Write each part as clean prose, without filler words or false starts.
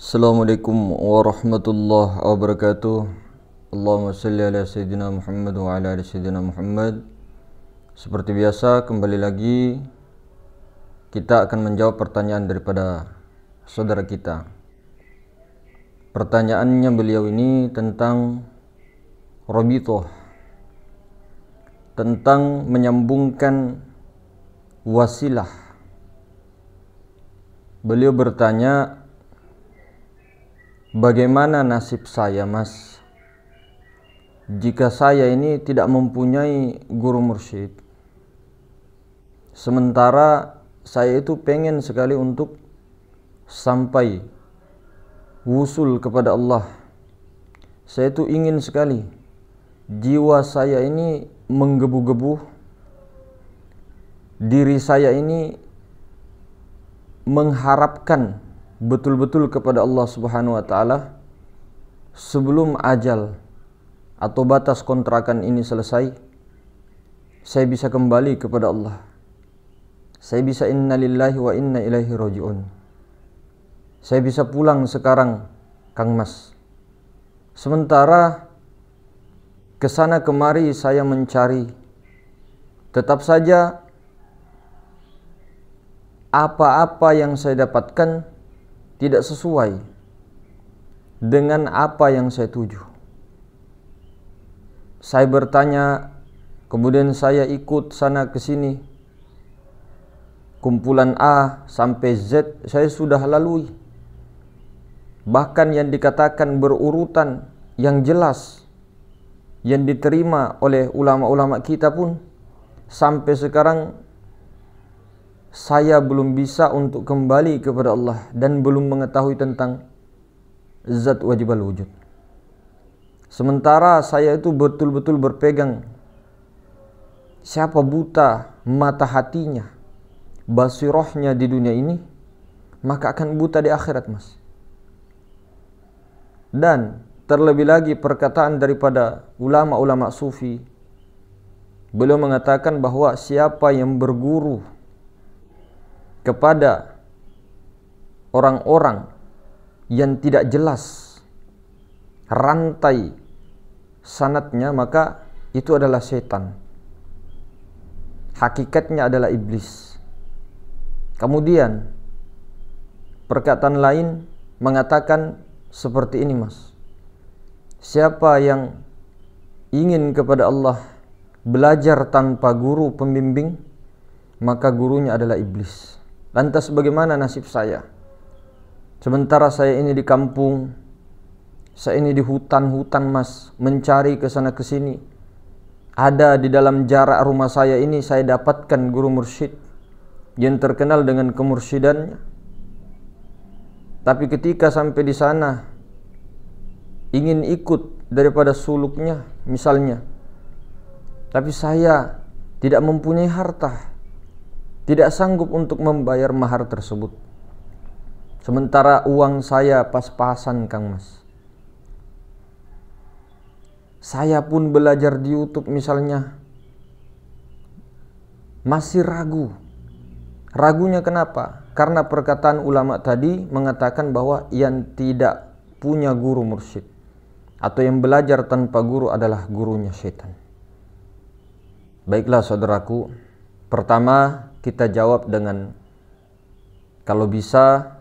Assalamualaikum warahmatullahi wabarakatuh. Allahumma salli ala Sayyidina Muhammad wa ala ali Sayyidina Muhammad. Seperti biasa, kembali lagi kita akan menjawab pertanyaan daripada saudara kita. Pertanyaannya beliau ini tentang rabithah, tentang menyambungkan wasilah. Beliau bertanya, bagaimana nasib saya, Mas, jika saya ini tidak mempunyai guru mursyid? Sementara saya itu pengen sekali untuk sampai wusul kepada Allah. Saya itu ingin sekali, jiwa saya ini menggebu-gebu, diri saya ini mengharapkan betul-betul kepada Allah Subhanahu wa taala sebelum ajal atau batas kontrakan ini selesai. Saya bisa kembali kepada Allah. Saya bisa inna lillahi wa inna ilaihi raji'un. Saya bisa pulang sekarang, Kang Mas. Sementara kesana kemari saya mencari, tetap saja apa-apa yang saya dapatkan tidak sesuai dengan apa yang saya tuju. Saya bertanya, kemudian saya ikut sana ke sini, kumpulan A sampai Z saya sudah lalui. Bahkan yang dikatakan berurutan yang jelas, yang diterima oleh ulama-ulama kita pun sampai sekarang saya belum bisa untuk kembali kepada Allah dan belum mengetahui tentang zat wajib al-wujud. Sementara saya itu betul-betul berpegang, siapa buta mata hatinya, basirohnya di dunia ini, maka akan buta di akhirat, Mas. Dan terlebih lagi perkataan daripada ulama-ulama sufi, beliau mengatakan bahwa siapa yang berguru kepada orang-orang yang tidak jelas rantai sanadnya, maka itu adalah setan. Hakikatnya adalah iblis. Kemudian perkataan lain mengatakan seperti ini, Mas. Siapa yang ingin kepada Allah belajar tanpa guru pembimbing, maka gurunya adalah iblis. Lantas bagaimana nasib saya? Sementara saya ini di kampung, saya ini di hutan-hutan, Mas, mencari ke sana ke sini. Ada di dalam jarak rumah saya ini saya dapatkan guru mursyid yang terkenal dengan kemursyidannya. Tapi ketika sampai di sana ingin ikut daripada suluknya misalnya, tapi saya tidak mempunyai harta, tidak sanggup untuk membayar mahar tersebut. Sementara uang saya pas-pasan, Kang Mas. Saya pun belajar di YouTube misalnya, masih ragu. Ragunya kenapa? Karena perkataan ulama tadi mengatakan bahwa yang tidak punya guru mursyid atau yang belajar tanpa guru adalah gurunya setan. Baiklah saudaraku, pertama kita jawab dengan kalau bisa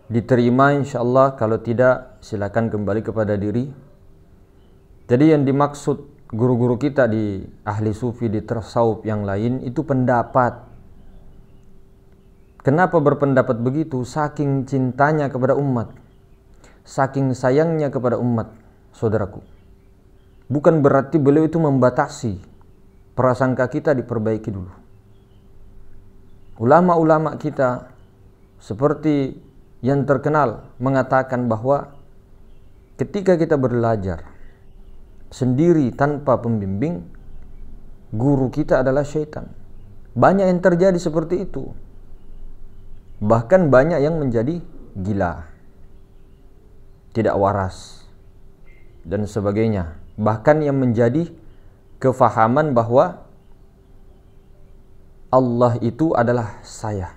diterima insyaallah, kalau tidak silakan kembali kepada diri. Jadi yang dimaksud guru-guru kita di ahli sufi, di tasawuf yang lain itu pendapat. Kenapa berpendapat begitu? Saking cintanya kepada umat, saking sayangnya kepada umat, saudaraku. Bukan berarti beliau itu membatasi. Prasangka kita diperbaiki dulu. Ulama-ulama kita seperti yang terkenal mengatakan bahwa ketika kita belajar sendiri tanpa pembimbing, guru kita adalah syaitan. Banyak yang terjadi seperti itu. Bahkan banyak yang menjadi gila, tidak waras, dan sebagainya. Bahkan yang menjadi kefahaman bahwa Allah itu adalah saya,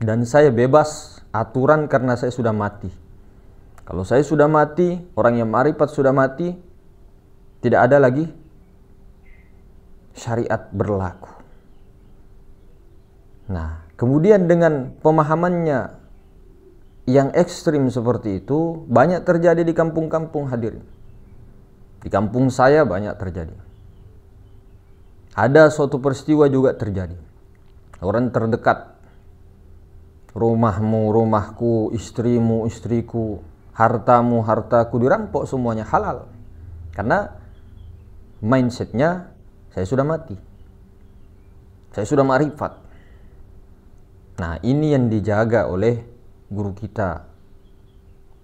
dan saya bebas aturan karena saya sudah mati. Kalau saya sudah mati, orang yang ma'rifat sudah mati, tidak ada lagi syariat berlaku. Nah, kemudian dengan pemahamannya yang ekstrim seperti itu, banyak terjadi di kampung-kampung hadirin. Di kampung saya banyak terjadi. Ada suatu peristiwa juga terjadi. Orang terdekat, rumahmu, rumahku, istrimu, istriku, hartamu, hartaku, dirampok semuanya halal. Karena mindsetnya, saya sudah mati, saya sudah ma'rifat. Nah, ini yang dijaga oleh guru kita,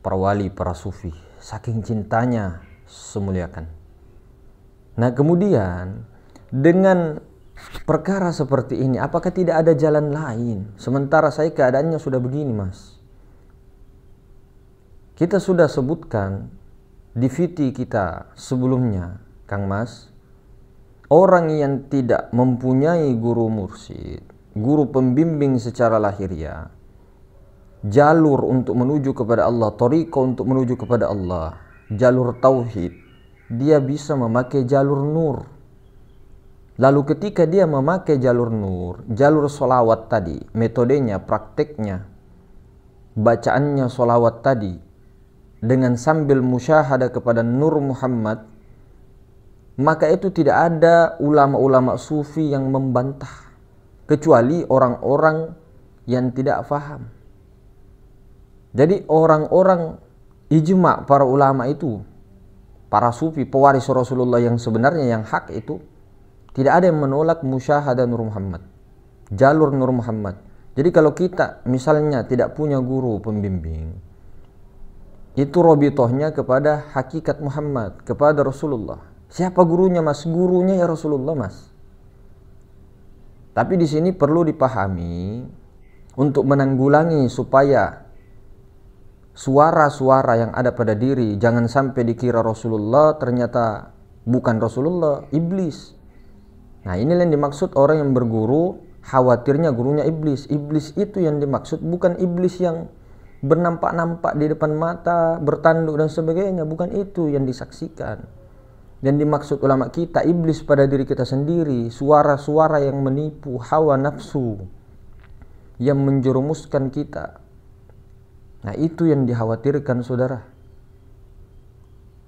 para wali, para sufi, saking cintanya semuliakan. Nah, kemudian dengan perkara seperti ini, apakah tidak ada jalan lain? Sementara saya keadaannya sudah begini, Mas. Kita sudah sebutkan di VT kita sebelumnya, Kang Mas, orang yang tidak mempunyai guru mursyid, guru pembimbing secara lahiriah, jalur untuk menuju kepada Allah, thariqah untuk menuju kepada Allah, jalur tauhid, dia bisa memakai jalur nur. Lalu ketika dia memakai jalur nur, jalur solawat tadi, metodenya, prakteknya, bacaannya solawat tadi, dengan sambil musyahadah kepada Nur Muhammad, maka itu tidak ada ulama-ulama sufi yang membantah, kecuali orang-orang yang tidak faham. Jadi orang-orang ijma' para ulama itu, para sufi, pewaris Rasulullah yang sebenarnya, yang hak itu, tidak ada yang menolak musyahadah Nur Muhammad, jalur Nur Muhammad. Jadi kalau kita misalnya tidak punya guru pembimbing, itu robitohnya kepada hakikat Muhammad, kepada Rasulullah. Siapa gurunya, Mas? Gurunya ya Rasulullah, Mas. Tapi di sini perlu dipahami untuk menanggulangi supaya suara-suara yang ada pada diri jangan sampai dikira Rasulullah, ternyata bukan Rasulullah, iblis. Nah, inilah yang dimaksud orang yang berguru, khawatirnya gurunya iblis. Iblis itu yang dimaksud bukan iblis yang bernampak-nampak di depan mata, bertanduk dan sebagainya. Bukan itu yang disaksikan. Dan dimaksud ulama kita, iblis pada diri kita sendiri, suara-suara yang menipu, hawa nafsu yang menjerumuskan kita. Nah, itu yang dikhawatirkan, saudara.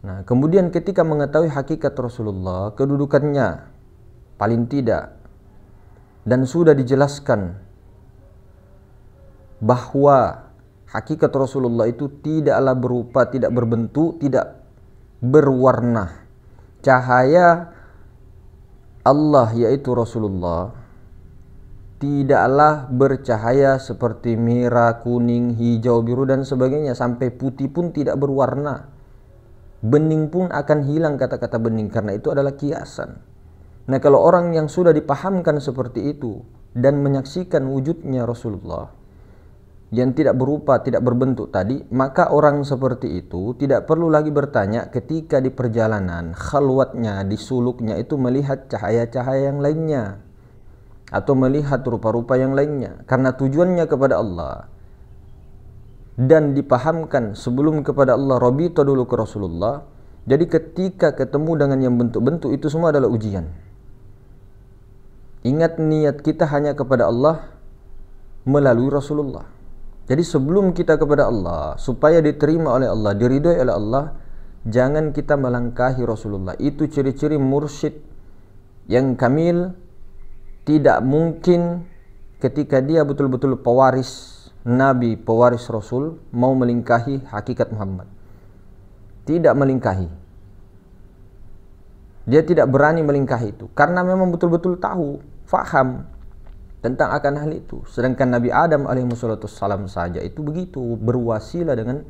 Nah, kemudian ketika mengetahui hakikat Rasulullah, kedudukannya paling tidak, dan sudah dijelaskan bahwa hakikat Rasulullah itu tidaklah berupa, tidak berbentuk, tidak berwarna. Cahaya Allah yaitu Rasulullah tidaklah bercahaya seperti merah, kuning, hijau, biru dan sebagainya. Sampai putih pun tidak berwarna. Bening pun akan hilang kata-kata bening, karena itu adalah kiasan. Nah, kalau orang yang sudah dipahamkan seperti itu dan menyaksikan wujudnya Rasulullah yang tidak berupa, tidak berbentuk tadi, maka orang seperti itu tidak perlu lagi bertanya ketika di perjalanan, khalwatnya, di suluknya itu melihat cahaya-cahaya yang lainnya atau melihat rupa-rupa yang lainnya, karena tujuannya kepada Allah dan dipahamkan sebelum kepada Allah, rabita dulu ke Rasulullah. Jadi ketika ketemu dengan yang bentuk-bentuk itu semua adalah ujian. Ingat, niat kita hanya kepada Allah melalui Rasulullah. Jadi sebelum kita kepada Allah, supaya diterima oleh Allah, diridhoi oleh Allah, jangan kita melangkahi Rasulullah. Itu ciri-ciri mursyid yang kamil. Tidak mungkin ketika dia betul-betul pewaris Nabi, pewaris Rasul, mau melingkahi hakikat Muhammad. Tidak melingkahi. Dia tidak berani melingkahi itu, karena memang betul-betul tahu, faham tentang akan hal itu. Sedangkan Nabi Adam alaihissalam saja itu begitu, berwasilah dengan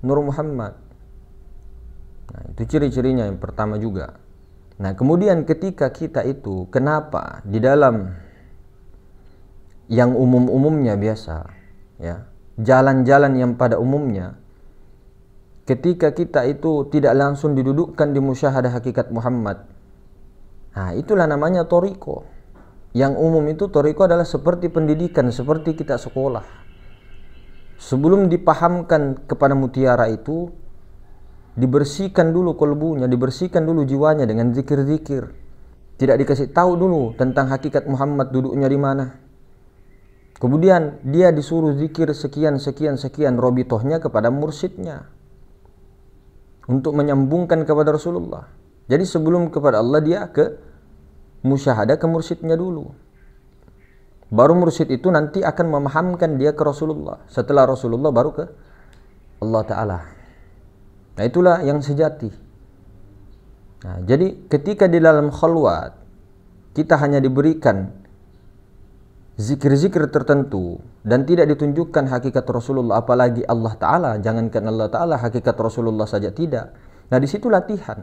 Nur Muhammad. Nah, itu ciri-cirinya yang pertama juga. Nah, kemudian ketika kita itu, kenapa di dalam yang umum-umumnya biasa, ya, jalan-jalan yang pada umumnya, ketika kita itu tidak langsung didudukkan di musyahadah hakikat Muhammad, nah itulah namanya thariqah. Yang umum itu thariqah adalah seperti pendidikan, seperti kita sekolah. sebelum dipahamkan kepada mutiara itu, dibersihkan dulu kolbunya, dibersihkan dulu jiwanya dengan zikir-zikir. Tidak dikasih tahu dulu tentang hakikat Muhammad duduknya di mana. Kemudian dia disuruh zikir sekian robitohnya kepada mursyidnya untuk menyambungkan kepada Rasulullah. Jadi sebelum kepada Allah dia ke musyahadah ke mursyidnya dulu. Baru mursyid itu nanti akan memahamkan dia ke Rasulullah. Setelah Rasulullah baru ke Allah Ta'ala. Nah itulah yang sejati. Nah, jadi ketika di dalam khalwat kita hanya diberikan zikir-zikir tertentu dan tidak ditunjukkan hakikat Rasulullah, apalagi Allah Ta'ala, jangankan Allah Ta'ala, hakikat Rasulullah saja tidak. Nah di situ latihan,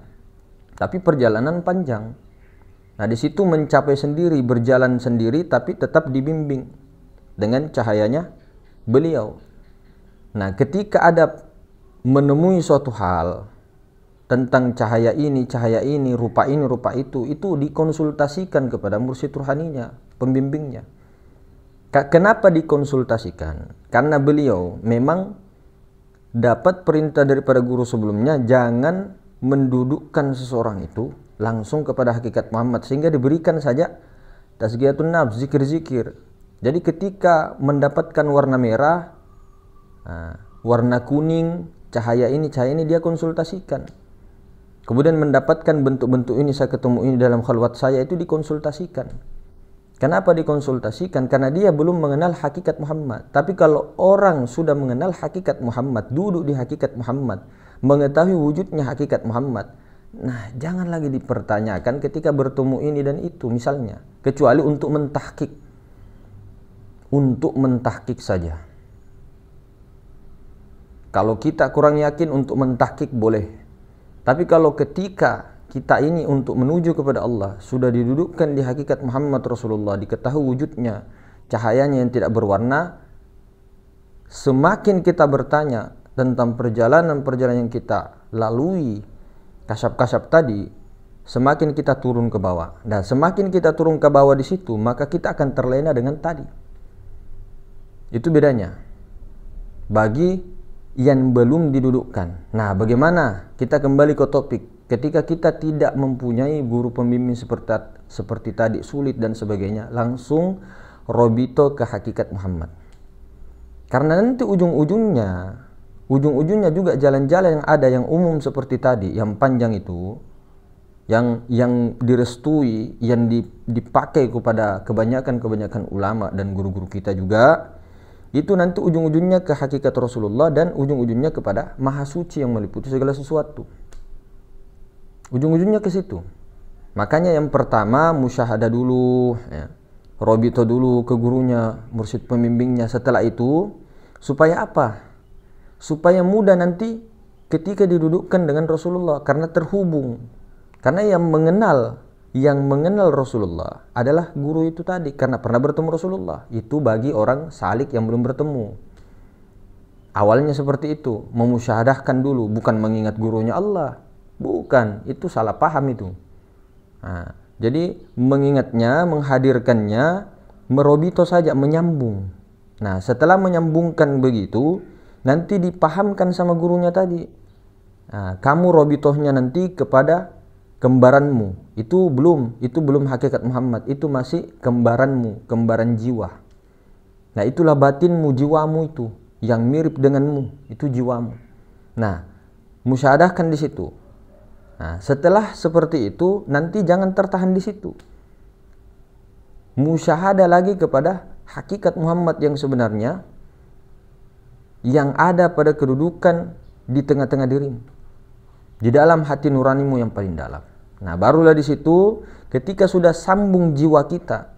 tapi perjalanan panjang. Nah di situ mencapai sendiri, berjalan sendiri, tapi tetap dibimbing dengan cahayanya beliau. Nah ketika ada menemui suatu hal tentang cahaya ini, rupa itu dikonsultasikan kepada mursyid ruhaninya, pembimbingnya. Kenapa dikonsultasikan? Karena beliau memang dapat perintah daripada guru sebelumnya, jangan mendudukkan seseorang itu langsung kepada hakikat Muhammad, sehingga diberikan saja tazkiyatun nafs, zikir-zikir. Jadi ketika mendapatkan warna merah, warna kuning, cahaya ini dia konsultasikan. Kemudian mendapatkan bentuk-bentuk ini, saya ketemu ini dalam khalwat saya, itu dikonsultasikan. Kenapa dikonsultasikan? Karena dia belum mengenal hakikat Muhammad. Tapi kalau orang sudah mengenal hakikat Muhammad, duduk di hakikat Muhammad, mengetahui wujudnya hakikat Muhammad, nah jangan lagi dipertanyakan ketika bertemu ini dan itu misalnya, kecuali untuk mentahkik. Untuk mentahkik saja. Kalau kita kurang yakin, untuk mentahkik boleh. Tapi kalau ketika kita ini untuk menuju kepada Allah sudah didudukkan di hakikat Muhammad Rasulullah, diketahui wujudnya, cahayanya yang tidak berwarna, semakin kita bertanya tentang perjalanan-perjalanan yang kita lalui, kasyaf-kasyaf tadi, semakin kita turun ke bawah. Dan semakin kita turun ke bawah di situ, maka kita akan terlena dengan tadi. Itu bedanya bagi yang belum didudukkan. Nah bagaimana? Kita kembali ke topik. Ketika kita tidak mempunyai guru pembimbing seperti tadi, sulit dan sebagainya, langsung robito ke hakikat Muhammad. Karena nanti ujung-ujungnya juga jalan-jalan yang ada, yang umum seperti tadi, yang panjang itu, yang direstui, yang dipakai kepada kebanyakan ulama dan guru-guru kita juga, itu nanti ujung-ujungnya ke hakikat Rasulullah dan ujung-ujungnya kepada Maha Suci yang meliputi segala sesuatu. Ujung-ujungnya ke situ. Makanya yang pertama musyahadah dulu, ya. Robito dulu ke gurunya, mursyid pembimbingnya. Setelah itu supaya apa? Supaya mudah nanti ketika didudukkan dengan Rasulullah, karena terhubung. Karena yang mengenal Rasulullah adalah guru itu tadi, karena pernah bertemu Rasulullah. Itu bagi orang salik yang belum bertemu. Awalnya seperti itu, memusyahadahkan dulu, bukan mengingat gurunya Allah. Bukan, itu salah paham itu. Nah, jadi mengingatnya, menghadirkannya, merobito saja, menyambung. Nah, setelah menyambungkan begitu, nanti dipahamkan sama gurunya tadi. Nah, kamu robitohnya nanti kepada kembaranmu. Itu belum hakikat Muhammad, itu masih kembaranmu, kembaran jiwa. Nah, itulah batinmu, jiwamu itu, yang mirip denganmu, itu jiwamu. Nah, musyahadahkan di situ. Nah, setelah seperti itu, nanti jangan tertahan di situ. Musyahadah lagi kepada hakikat Muhammad yang sebenarnya, yang ada pada kedudukan di tengah-tengah dirimu, di dalam hati nuranimu yang paling dalam. Nah, barulah di situ ketika sudah sambung jiwa kita,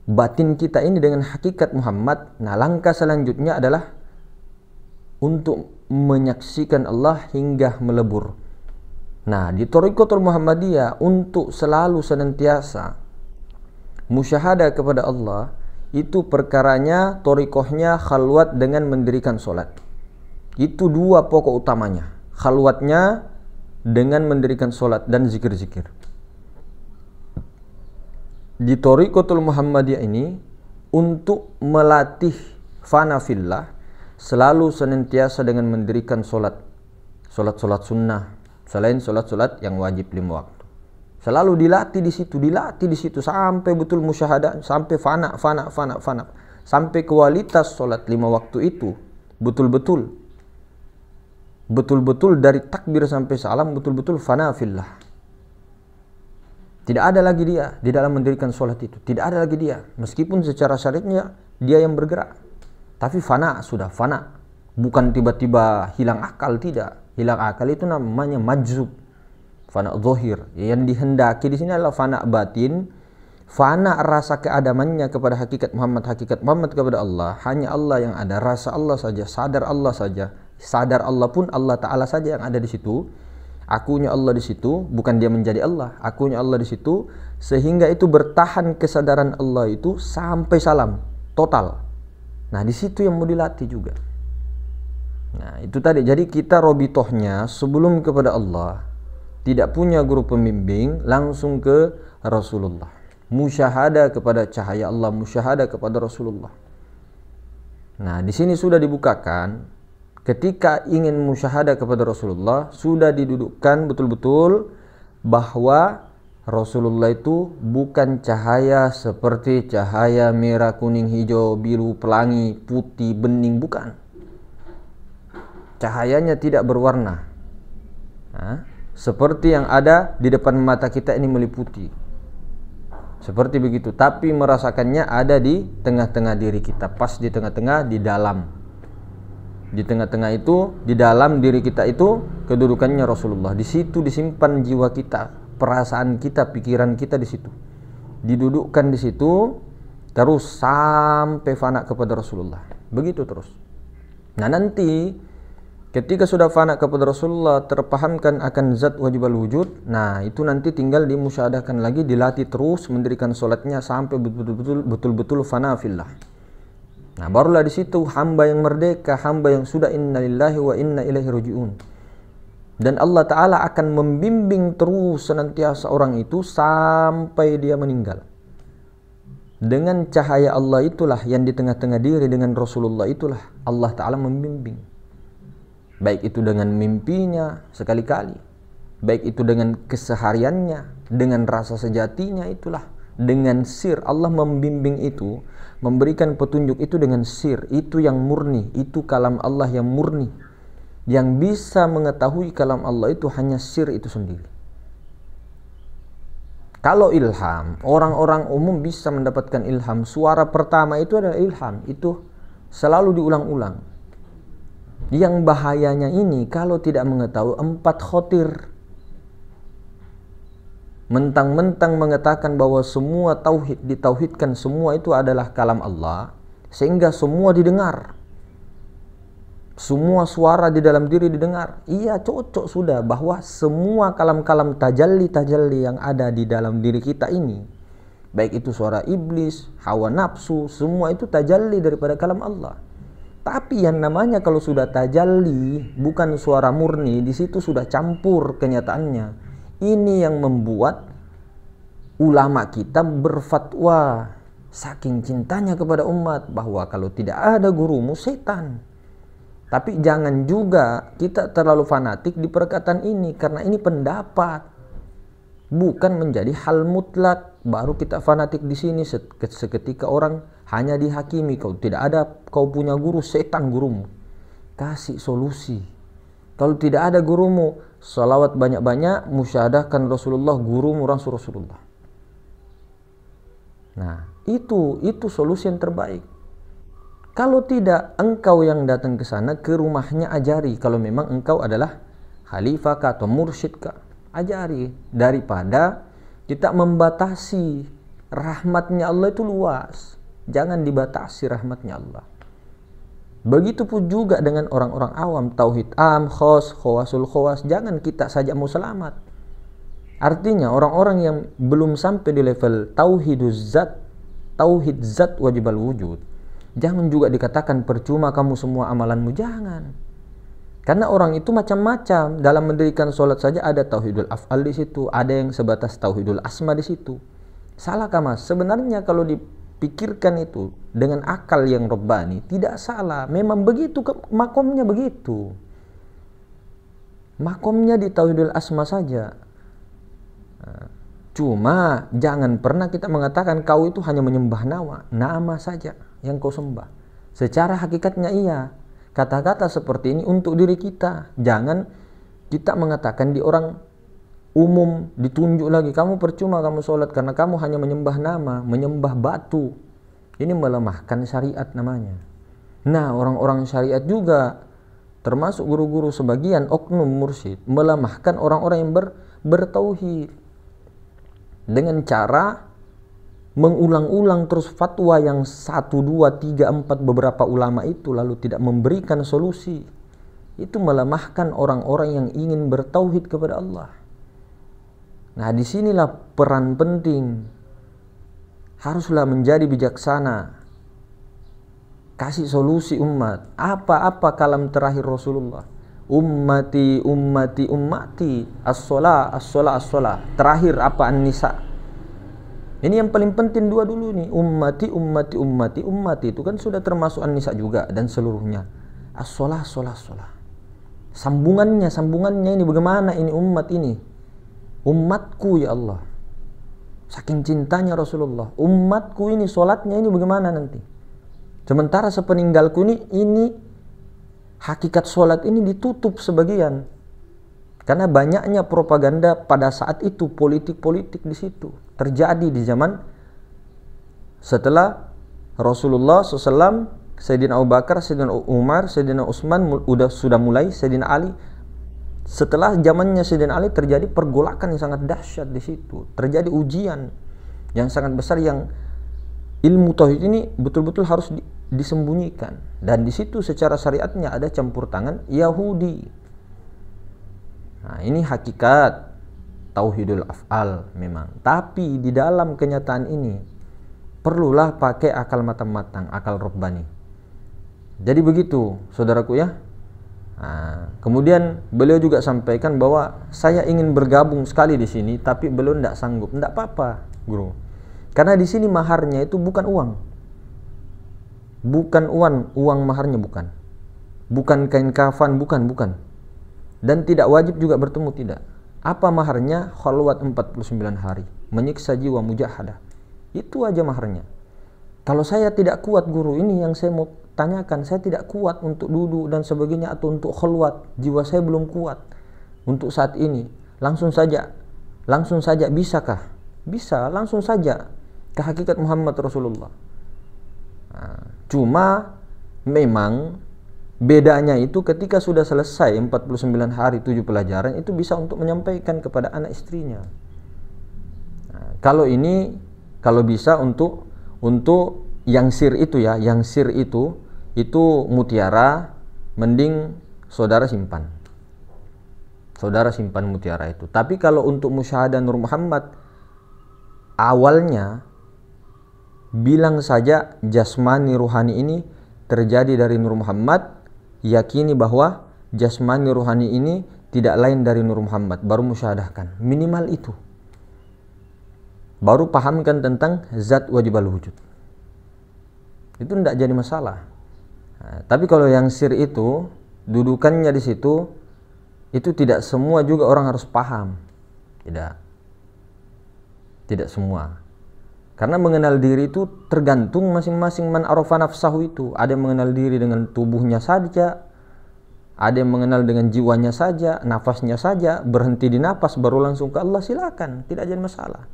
batin kita ini dengan hakikat Muhammad, nah langkah selanjutnya adalah untuk menyaksikan Allah hingga melebur. Nah, di Thariqatul Muhammadiyah untuk selalu senantiasa musyahadah kepada Allah, itu perkaranya, thariqahnya khalwat dengan mendirikan solat. Itu dua pokok utamanya, khalwatnya dengan mendirikan solat dan zikir-zikir. Di Thariqatul Muhammadiyah ini untuk melatih fana fillah, selalu senantiasa dengan mendirikan solat sunnah selain solat yang wajib 5 waktu. Selalu dilatih di situ sampai betul musyahadah, sampai fana, sampai kualitas solat 5 waktu itu betul-betul dari takbir sampai salam betul-betul fana fillah. Tidak ada lagi dia di dalam mendirikan solat itu, tidak ada lagi dia, meskipun secara syariatnya dia yang bergerak, tapi fana, sudah fana, bukan tiba-tiba hilang akal, tidak. Hilang akal itu namanya majzub, fana zahir. Yang dihendaki di sini adalah fana batin, fana rasa keadamannya kepada hakikat Muhammad kepada Allah. Hanya Allah yang ada, rasa Allah saja, sadar Allah saja. Sadar Allah pun Allah Ta'ala saja yang ada di situ. Akunya Allah di situ, bukan dia menjadi Allah. Akunya Allah di situ, sehingga itu bertahan kesadaran Allah itu sampai salam total. Nah, di situ yang mau dilatih juga. Nah, itu tadi. Jadi kita robitohnya sebelum kepada Allah, tidak punya guru pembimbing, langsung ke Rasulullah. Musyahadah kepada cahaya Allah, musyahadah kepada Rasulullah. Nah, di sini sudah dibukakan. Ketika ingin musyahadah kepada Rasulullah, sudah didudukkan betul-betul bahwa Rasulullah itu bukan cahaya seperti cahaya merah, kuning, hijau, biru, pelangi, putih, bening, bukan. Cahayanya tidak berwarna. Nah, seperti yang ada di depan mata kita ini meliputi. Seperti begitu, tapi merasakannya ada di tengah-tengah diri kita, pas di tengah-tengah, di dalam. Di tengah-tengah itu, di dalam diri kita itu kedudukannya Rasulullah. Di situ disimpan jiwa kita, perasaan kita, pikiran kita di situ. Didudukkan di situ terus sampai fana kepada Rasulullah. Begitu terus. Nah, nanti ketika sudah fana kepada Rasulullah, terpahamkan akan zat wajibal wujud. Nah, itu nanti tinggal dimusyahadahkan lagi, dilatih terus mendirikan solatnya sampai betul-betul fana fillah. Nah, barulah di situ hamba yang merdeka, hamba yang sudah innalillahi wa inna ilaihi rajiun. Dan Allah Ta'ala akan membimbing terus senantiasa orang itu sampai dia meninggal. Dengan cahaya Allah itulah yang di tengah-tengah diri, dengan Rasulullah itulah Allah Ta'ala membimbing. Baik itu dengan mimpinya sekali-kali, baik itu dengan kesehariannya, dengan rasa sejatinya, itulah dengan sir. Allah membimbing itu, memberikan petunjuk itu dengan sir, itu yang murni, itu kalam Allah yang murni. Yang bisa mengetahui kalam Allah itu hanya sir itu sendiri. Kalau ilham, orang-orang umum bisa mendapatkan ilham. Suara pertama itu adalah ilham, itu selalu diulang-ulang. Yang bahayanya ini kalau tidak mengetahui 4 khotir. Mentang-mentang mengatakan bahwa semua tauhid ditauhidkan, semua itu adalah kalam Allah, sehingga semua didengar. Semua suara di dalam diri didengar. Iya, cocok sudah bahwa semua kalam-kalam tajalli yang ada di dalam diri kita ini, baik itu suara iblis, hawa nafsu, semua itu tajalli daripada kalam Allah. Tapi yang namanya kalau sudah tajalli, bukan suara murni, di situ sudah campur kenyataannya. Ini yang membuat ulama kita berfatwa saking cintanya kepada umat bahwa kalau tidak ada gurumu setan. Tapi jangan juga kita terlalu fanatik di perkataan ini, karena ini pendapat, bukan menjadi hal mutlak. Baru kita fanatik di sini seketika orang hanya dihakimi, kau tidak ada, kau punya guru, setan gurumu. Kasih solusi. Kalau tidak ada gurumu, salawat banyak-banyak, musyahadahkan Rasulullah, gurumu Rasulullah. Nah, itu solusi yang terbaik. Kalau tidak, engkau yang datang ke sana, ke rumahnya ajari. Kalau memang engkau adalah khalifah kah atau mursyid kah, ajari. Daripada kita membatasi, rahmatnya Allah itu luas. Jangan dibatasi rahmatnya Allah. Begitupun juga dengan orang-orang awam, tauhid am, khos, khawasul khawas. Jangan kita saja mau selamat. Artinya orang-orang yang belum sampai di level tauhid zat wajibal wujud, jangan juga dikatakan percuma kamu semua amalanmu, jangan. Karena orang itu macam-macam. Dalam mendirikan sholat saja ada tauhidul af'al di situ, ada yang sebatas tauhidul asma di situ. Salahkah mas? Sebenarnya kalau pikirkan itu dengan akal yang Rabbani, tidak salah. Memang begitu, makomnya begitu. Makomnya di Tauhidul Asma saja. Cuma jangan pernah kita mengatakan kau itu hanya menyembah nama saja yang kau sembah. Secara hakikatnya iya. Kata-kata seperti ini untuk diri kita. Jangan kita mengatakan di orang umum, ditunjuk lagi, kamu percuma kamu sholat karena kamu hanya menyembah nama, menyembah batu. Ini melemahkan syariat namanya. Nah, orang-orang syariat juga, termasuk guru-guru sebagian oknum mursyid, melemahkan orang-orang yang bertauhid dengan cara mengulang-ulang terus fatwa yang 1, 2, 3, 4 beberapa ulama itu lalu tidak memberikan solusi. Itu melemahkan orang-orang yang ingin bertauhid kepada Allah. Nah, disinilah peran penting. Haruslah menjadi bijaksana. Kasih solusi umat. Apa kalam terakhir Rasulullah? Ummati, ummati, ummati. As-sholah, as-sholah, as-sholah. Terakhir apa? An-nisa. Ini yang paling penting dua dulu nih. Ummati, ummati, ummati. Ummati itu kan sudah termasuk An-nisa juga dan seluruhnya. As-sholah, as-sholah, as-sholah. Sambungannya ini bagaimana ini umat ini? Umatku ya Allah. Saking cintanya Rasulullah. Umatku ini sholatnya ini bagaimana nanti? Sementara sepeninggalku ini hakikat sholat ini ditutup sebagian. Karena banyaknya propaganda pada saat itu, politik-politik di situ. Terjadi di zaman setelah Rasulullah SAW, Sayyidina Abu Bakar, Sayyidina Umar, Sayyidina Utsman sudah mulai, Sayyidina Ali. Setelah zamannya Sayyidina Ali terjadi pergolakan yang sangat dahsyat di situ. Terjadi ujian yang sangat besar yang ilmu tauhid ini betul-betul harus disembunyikan. Dan di situ secara syariatnya ada campur tangan Yahudi. Nah, ini hakikat tauhidul af'al memang. Tapi di dalam kenyataan ini perlulah pakai akal matang-matang, akal Rabbani. Jadi begitu, saudaraku ya. Nah, kemudian beliau juga sampaikan bahwa saya ingin bergabung sekali di sini, tapi beliau tidak sanggup. Tidak apa-apa, Guru. Karena di sini maharnya itu bukan uang. Bukan uang maharnya bukan. Bukan kain kafan, bukan. Dan tidak wajib juga bertemu, tidak. Apa maharnya? Khalwat 49 hari. Menyiksa jiwa mujahadah. Itu aja maharnya. Kalau saya tidak kuat, Guru, ini yang saya mau tanyakan, saya tidak kuat untuk duduk dan sebagainya atau untuk khalwat, jiwa saya belum kuat untuk saat ini. Langsung saja bisakah? Bisa, langsung saja ke hakikat Muhammad Rasulullah. Nah, cuma memang bedanya itu ketika sudah selesai 49 hari 7 pelajaran itu bisa untuk menyampaikan kepada anak istrinya. Nah, kalau bisa untuk yang sir itu ya, yang sir itu mutiara, mending saudara simpan mutiara itu. Tapi kalau untuk musyahadah Nur Muhammad, awalnya bilang saja jasmani ruhani ini terjadi dari Nur Muhammad, yakini bahwa jasmani ruhani ini tidak lain dari Nur Muhammad, baru musyahadahkan. Minimal itu. Baru pahamkan tentang zat wajibal wujud. Itu tidak jadi masalah. Nah, tapi kalau yang sir itu dudukannya di situ, itu tidak semua juga orang harus paham. Tidak semua. Karena mengenal diri itu tergantung masing-masing man arafa nafsahu itu. Ada yang mengenal diri dengan tubuhnya saja, ada yang mengenal dengan jiwanya saja, nafasnya saja, berhenti di nafas baru langsung ke Allah, silakan, tidak jadi masalah.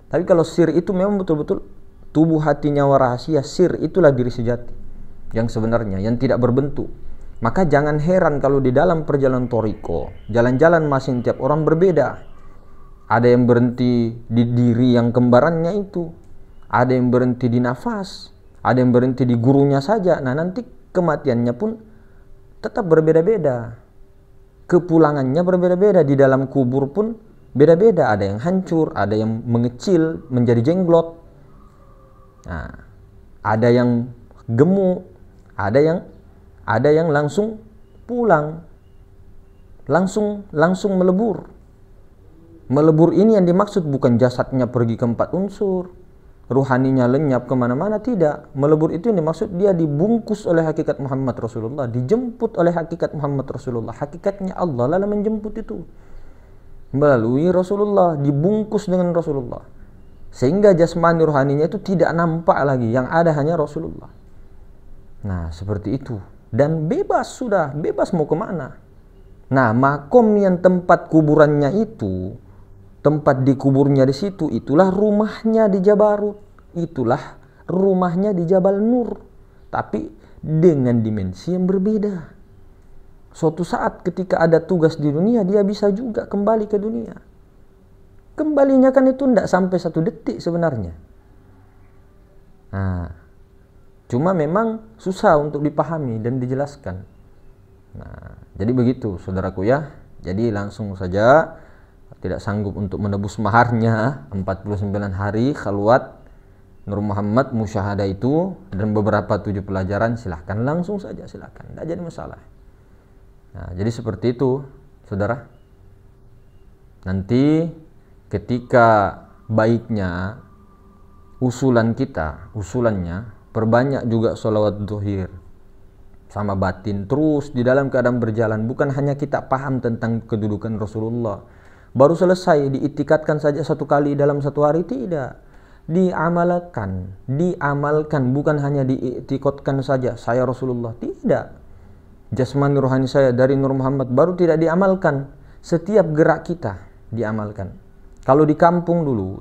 Tapi kalau sir itu memang betul-betul tubuh, hati, nyawa, rahasia, sir itulah diri sejati yang sebenarnya, yang tidak berbentuk. Maka jangan heran kalau di dalam perjalanan toriko, jalan-jalan masing tiap orang berbeda. Ada yang berhenti di diri yang kembarannya itu, ada yang berhenti di nafas, ada yang berhenti di gurunya saja. Nah, nanti kematiannya pun tetap berbeda-beda, kepulangannya berbeda-beda. Di dalam kubur pun beda-beda, ada yang hancur, ada yang mengecil menjadi jenglot, nah, ada yang gemuk, ada yang langsung pulang, langsung melebur. Melebur ini yang dimaksud bukan jasadnya pergi ke 4 unsur, ruhaninya lenyap kemana-mana, tidak. Melebur itu yang dimaksud dia dibungkus oleh hakikat Muhammad Rasulullah, dijemput oleh hakikat Muhammad Rasulullah. Hakikatnya Allah lalu menjemput itu melalui Rasulullah, dibungkus dengan Rasulullah, sehingga jasmani rohaninya itu tidak nampak lagi, yang ada hanya Rasulullah. Nah seperti itu, dan bebas, sudah bebas mau kemana. Nah makom yang tempat kuburannya itu, tempat dikuburnya di situ, itulah rumahnya di Jabarut, itulah rumahnya di Jabal Nur, tapi dengan dimensi yang berbeda. Suatu saat ketika ada tugas di dunia, dia bisa juga kembali ke dunia. Kembalinya kan itu tidak sampai 1 detik sebenarnya. Nah, cuma memang susah untuk dipahami dan dijelaskan. Nah, jadi begitu saudaraku ya. Jadi langsung saja, tidak sanggup untuk menebus maharnya 49 hari khalwat Nur Muhammad musyahadah itu dan beberapa 7 pelajaran, silahkan langsung saja, silahkan, tidak jadi masalah. Nah, jadi seperti itu saudara. Nanti ketika baiknya usulannya perbanyak juga sholawat zuhur sama batin terus di dalam keadaan berjalan. Bukan hanya kita paham tentang kedudukan Rasulullah, baru selesai diitikadkan saja 1 kali dalam 1 hari, tidak. Diamalkan, bukan hanya diitikadkan saja saya Rasulullah, tidak. Jasmani rohani saya dari Nur Muhammad baru tidak diamalkan, setiap gerak kita diamalkan. Kalau di kampung dulu,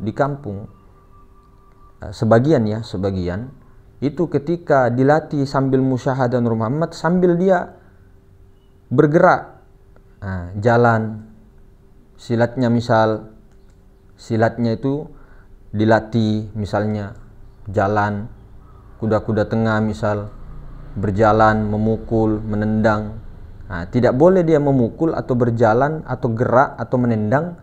sebagian itu ketika dilatih sambil musyahadah Nur Muhammad, sambil dia bergerak, jalan silatnya, silatnya itu dilatih, misalnya jalan kuda-kuda tengah, misal berjalan, memukul, menendang. Nah, tidak boleh dia memukul atau berjalan atau gerak atau menendang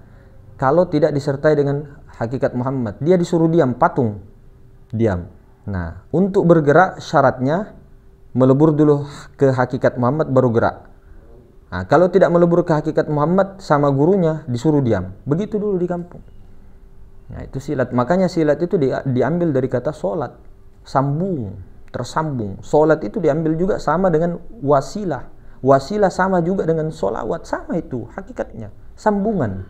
kalau tidak disertai dengan hakikat Muhammad. Dia disuruh diam, patung, diam. Nah, untuk bergerak syaratnya melebur dulu ke hakikat Muhammad baru gerak. Nah, kalau tidak melebur ke hakikat Muhammad sama gurunya disuruh diam. Begitu dulu di kampung. Nah, itu silat. Makanya silat itu diambil dari kata sholat, sambung, tersambung. Sholat itu diambil juga sama dengan wasilah. Wasilah sama juga dengan sholawat, sama itu hakikatnya. Sambungan,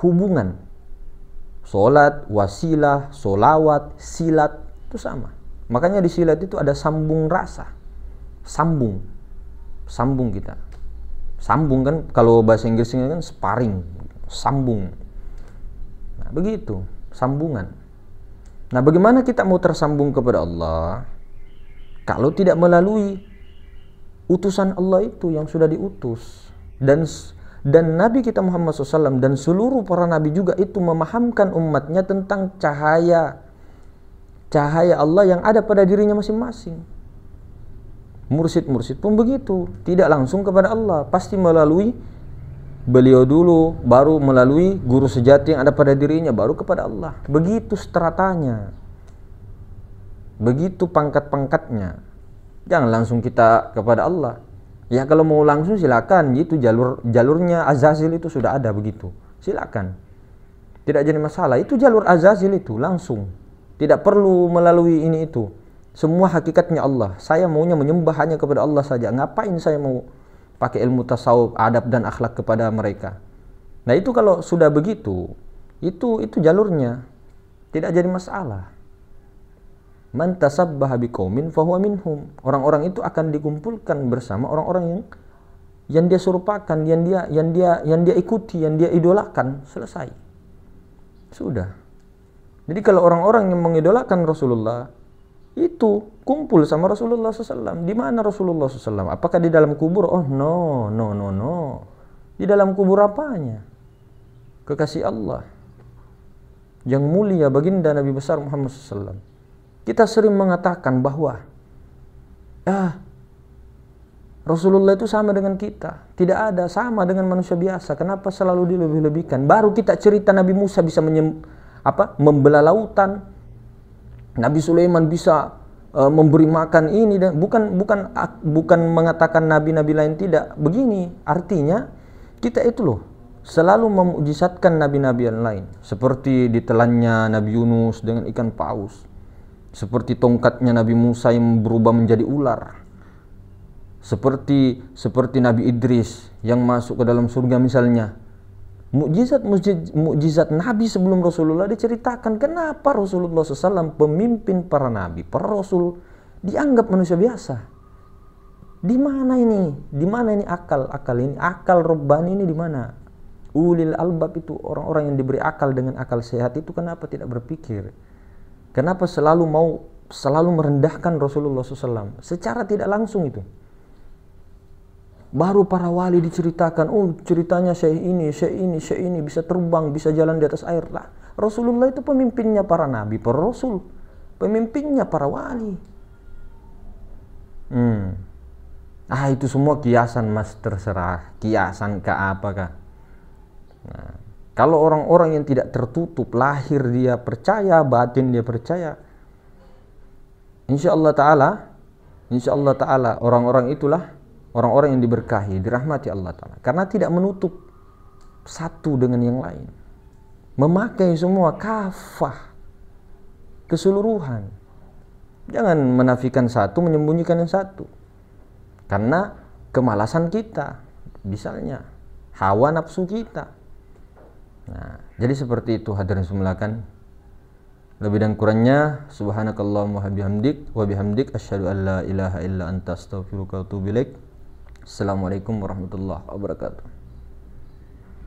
hubungan. Sholat, wasilah, sholawat, silat itu sama. Makanya di silat itu ada sambung rasa. Sambung kita. Sambung kan kalau bahasa Inggrisnya kan sparring, sambung. Nah, begitu, sambungan. Nah, bagaimana kita mau tersambung kepada Allah kalau tidak melalui utusan Allah itu yang sudah diutus? Dan Nabi kita Muhammad SAW dan seluruh para nabi juga itu memahamkan umatnya tentang cahaya Allah yang ada pada dirinya masing-masing. Mursyid pun begitu, tidak langsung kepada Allah, pasti melalui beliau dulu, baru melalui guru sejati yang ada pada dirinya, baru kepada Allah. Begitu stratanya, begitu pangkat-pangkatnya. Jangan langsung kita kepada Allah. Ya kalau mau langsung silakan, itu jalurnya Azazil itu sudah ada begitu. Silakan. Tidak jadi masalah. Itu jalur Azazil itu langsung. Tidak perlu melalui ini itu. Semua hakikatnya Allah. Saya maunya menyembah hanya kepada Allah saja. Ngapain saya mau pakai ilmu tasawuf, adab dan akhlak kepada mereka? Nah, itu kalau sudah begitu, itu jalurnya. Tidak jadi masalah. Man tasabbaha biqaumin fahuwa minhum. Orang-orang itu akan dikumpulkan bersama orang-orang yang dia serupakan, yang dia ikuti, yang dia idolakan. Selesai. Sudah. Jadi kalau orang-orang yang mengidolakan Rasulullah itu kumpul sama Rasulullah SAW. Di mana Rasulullah SAW? Apakah di dalam kubur? Oh no. Di dalam kubur apanya? Kekasih Allah yang mulia baginda Nabi besar Muhammad SAW. Kita sering mengatakan bahwa Rasulullah itu sama dengan kita. Tidak ada, sama dengan manusia biasa. Kenapa selalu dilebih-lebihkan? Baru kita cerita Nabi Musa bisa membelah lautan. Nabi Sulaiman bisa memberi makan ini, dan bukan mengatakan nabi-nabi lain tidak. Begini, artinya kita itu loh selalu memukjizatkan nabi-nabi yang lain, seperti ditelannya Nabi Yunus dengan ikan paus, seperti tongkatnya Nabi Musa yang berubah menjadi ular, seperti Nabi Idris yang masuk ke dalam surga misalnya. Mukjizat Nabi sebelum Rasulullah diceritakan. Kenapa Rasulullah SAW, pemimpin para nabi, para rasul, dianggap manusia biasa? Di mana ini? Di mana ini akal ini? Akal Rabbani ini di mana? Ulil albab itu orang-orang yang diberi akal dengan akal sehat itu kenapa tidak berpikir? Kenapa selalu merendahkan Rasulullah SAW secara tidak langsung itu? Baru para wali diceritakan, oh ceritanya syekh ini bisa terbang, bisa jalan di atas air. Lah, Rasulullah itu pemimpinnya para nabi, para rasul, pemimpinnya para wali. Itu semua kiasan mas, terserah kiasan ke apakah. Nah, kalau orang-orang yang tidak tertutup, lahir dia percaya, batin dia percaya, insya Allah Ta'ala orang-orang itulah orang-orang yang diberkahi, dirahmati Allah Ta'ala, karena tidak menutup satu dengan yang lain, memakai semua kafah, keseluruhan. Jangan menafikan satu, menyembunyikan yang satu, karena kemalasan kita, misalnya hawa nafsu kita. Nah, jadi seperti itu hadirin semulakan. Lebih dan kurangnya subhanakallahumma wa bihamdik asyhadu an la ilaha illa anta astaghfiruka wa atubu ilaik. Assalamualaikum warahmatullahi wabarakatuh.